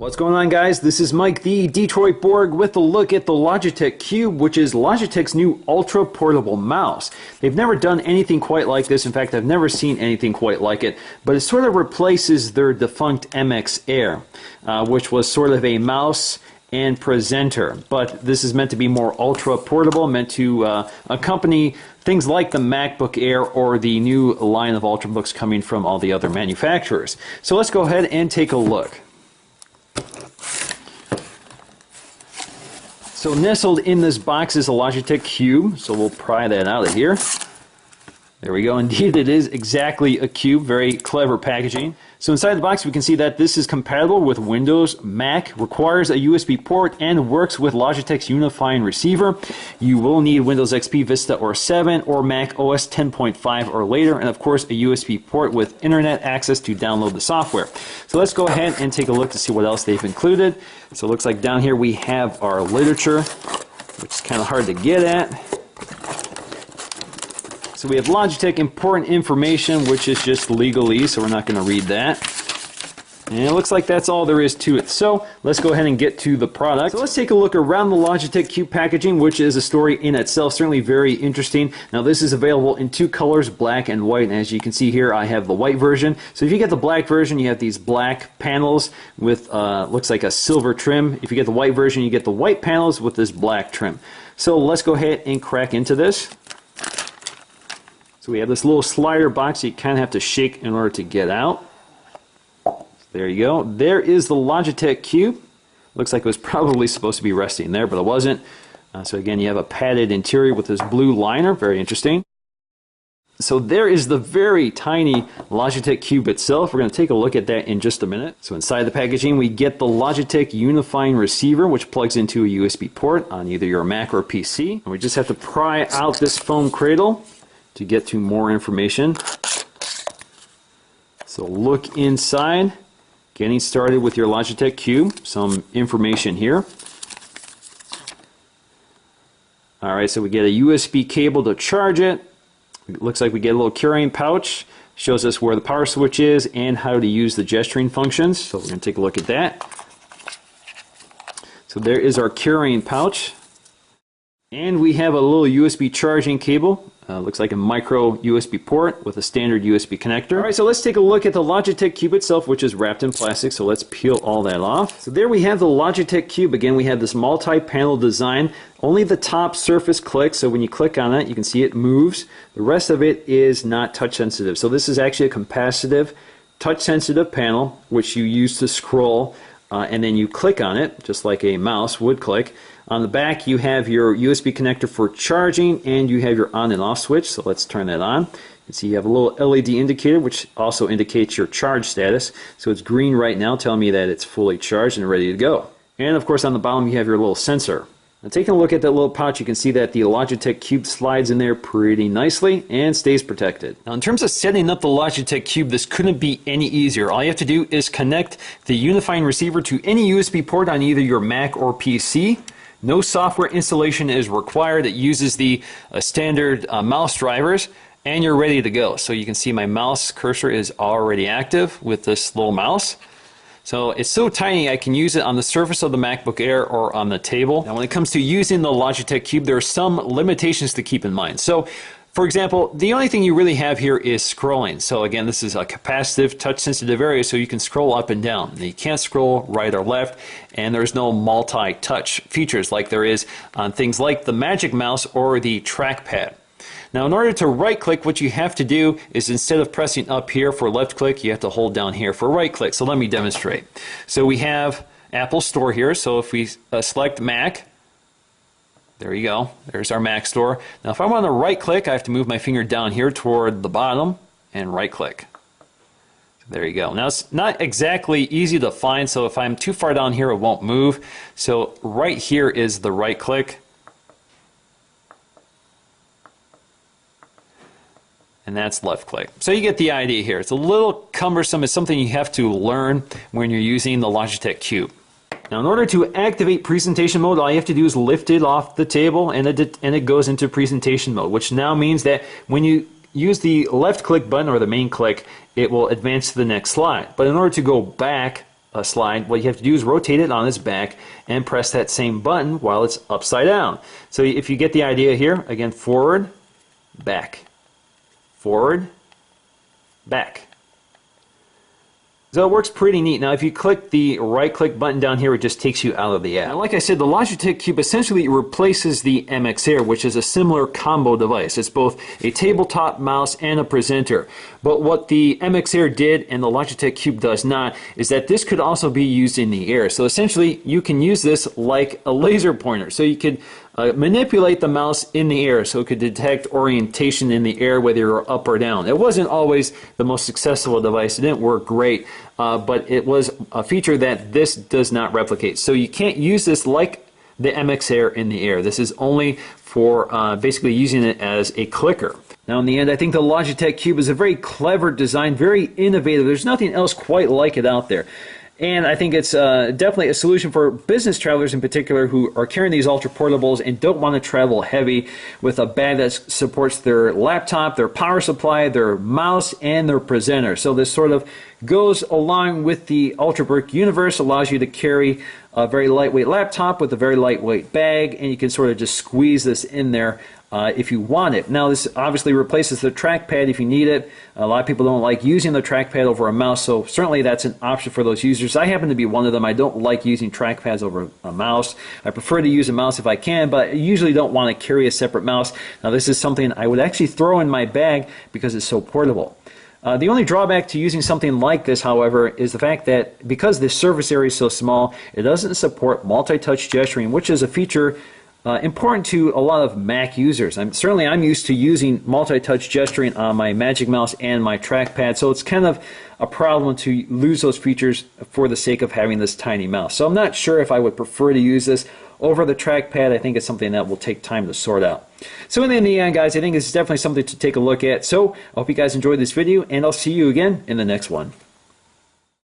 What's going on, guys? This is Mike, the Detroit Borg, with a look at the Logitech Cube, which is Logitech's new ultra portable mouse. They've never done anything quite like this. In fact, I've never seen anything quite like it, but it sort of replaces their defunct MX Air, which was sort of a mouse and presenter. But this is meant to be more ultra portable, meant to accompany things like the MacBook Air or the new line of Ultrabooks coming from all the other manufacturers. So let's go ahead and take a look. So nestled in this box is a Logitech Cube, so we'll pry that out of here. There we go. Indeed, it is exactly a cube. Very clever packaging. So inside the box, we can see that this is compatible with Windows, Mac, requires a USB port, and works with Logitech's unifying receiver. You will need Windows XP, Vista, or 7, or Mac OS 10.5 or later, and of course a USB port with internet access to download the software. So let's go ahead and take a look to see what else they've included. So it looks like down here we have our literature, which is kind of hard to get at. So we have Logitech important information, which is just legalese, so we're not going to read that. And it looks like that's all there is to it. So let's go ahead and get to the product. So let's take a look around the Logitech Cube packaging, which is a story in itself, certainly very interesting. Now this is available in two colors, black and white. And as you can see here, I have the white version. So if you get the black version, you have these black panels with looks like a silver trim. If you get the white version, you get the white panels with this black trim. So let's go ahead and crack into this. So we have this little slider box you kind of have to shake in order to get out. There you go. There is the Logitech Cube. Looks like it was probably supposed to be resting there, but it wasn't. So again, you have a padded interior with this blue liner. Very interesting. So there is the very tiny Logitech Cube itself. We're going to take a look at that in just a minute. So inside the packaging, we get the Logitech unifying receiver, which plugs into a USB port on either your Mac or PC. And we just have to pry out this foam cradle to get to more information. So look inside, getting started with your Logitech Cube, some information here. Alright, so we get a USB cable to charge it. It looks like we get a little carrying pouch, shows us where the power switch is and how to use the gesturing functions. So we're going to take a look at that. So there is our carrying pouch. And we have a little USB charging cable. Looks like a micro USB port with a standard USB connector. Alright, so let's take a look at the Logitech Cube itself, which is wrapped in plastic, so let's peel all that off. So there we have the Logitech Cube. Again, we have this multi-panel design. Only the top surface clicks, so when you click on it, you can see it moves. The rest of it is not touch sensitive. So this is actually a capacitive, touch sensitive panel, which you use to scroll, and then you click on it, just like a mouse would click. On the back, you have your USB connector for charging, and you have your on and off switch. So let's turn that on. You see you have a little LED indicator, which also indicates your charge status. So it's green right now, telling me that it's fully charged and ready to go. And of course, on the bottom, you have your little sensor. Now, taking a look at that little pouch, you can see that the Logitech Cube slides in there pretty nicely and stays protected. Now, in terms of setting up the Logitech Cube, this couldn't be any easier. All you have to do is connect the unifying receiver to any USB port on either your Mac or PC. No software installation is required. It uses the standard mouse drivers, and you're ready to go. So you can see my mouse cursor is already active with this little mouse. So it's so tiny I can use it on the surface of the MacBook Air or on the table. Now when it comes to using the Logitech Cube, there are some limitations to keep in mind. So for example, the only thing you really have here is scrolling. So again, this is a capacitive, touch-sensitive area, so you can scroll up and down. You can't scroll right or left, and there's no multi-touch features like there is on things like the Magic Mouse or the trackpad. Now, in order to right-click, what you have to do is instead of pressing up here for left-click, you have to hold down here for right-click. So let me demonstrate. So we have Apple Store here, so if we select Mac, there you go. There's our Mac Store. Now if I want to right click, I have to move my finger down here toward the bottom and right click. There you go. Now it's not exactly easy to find, so if I'm too far down here it won't move. So right here is the right click. And that's left click. So you get the idea here. It's a little cumbersome. It's something you have to learn when you're using the Logitech Cube. Now in order to activate presentation mode, all you have to do is lift it off the table and it goes into presentation mode, which now means that when you use the left click button or the main click, it will advance to the next slide. But in order to go back slide, what you have to do is rotate it on its back and press that same button while it's upside down. So if you get the idea here, again, forward, back, forward, back. So it works pretty neat. Now if you click the right click button down here, it just takes you out of the app. Now, like I said, the Logitech Cube essentially replaces the MX Air, which is a similar combo device. It's both a tabletop mouse and a presenter. But what the MX Air did and the Logitech Cube does not is that this could also be used in the air. So essentially you can use this like a laser pointer. So you could manipulate the mouse in the air so it could detect orientation in the air, whether you're up or down. It wasn't always the most successful device. It didn't work great, but it was a feature that this does not replicate. So you can't use this like the MX Air in the air. This is only for basically using it as a clicker. Now in the end, I think the Logitech Cube is a very clever design, very innovative. There's nothing else quite like it out there. And I think it's definitely a solution for business travelers in particular who are carrying these ultra portables and don't want to travel heavy with a bag that supports their laptop, their power supply, their mouse, and their presenter. So this sort of goes along with the Ultrabrick universe, allows you to carry a very lightweight laptop with a very lightweight bag, and you can sort of just squeeze this in there if you want it. Now this obviously replaces the trackpad if you need it. A lot of people don't like using the trackpad over a mouse, so certainly that's an option for those users. I happen to be one of them. I don't like using trackpads over a mouse. I prefer to use a mouse if I can, but I usually don't want to carry a separate mouse. Now this is something I would actually throw in my bag because it's so portable. The only drawback to using something like this, however, is the fact that because the surface area is so small, it doesn't support multi-touch gesturing, which is a feature important to a lot of Mac users. Certainly I'm used to using multi-touch gesturing on my Magic Mouse and my trackpad, so it's kind of a problem to lose those features for the sake of having this tiny mouse. So I'm not sure if I would prefer to use this over the trackpad. I think it's something that will take time to sort out. So in the end, guys, I think it's definitely something to take a look at. So I hope you guys enjoyed this video, and I'll see you again in the next one.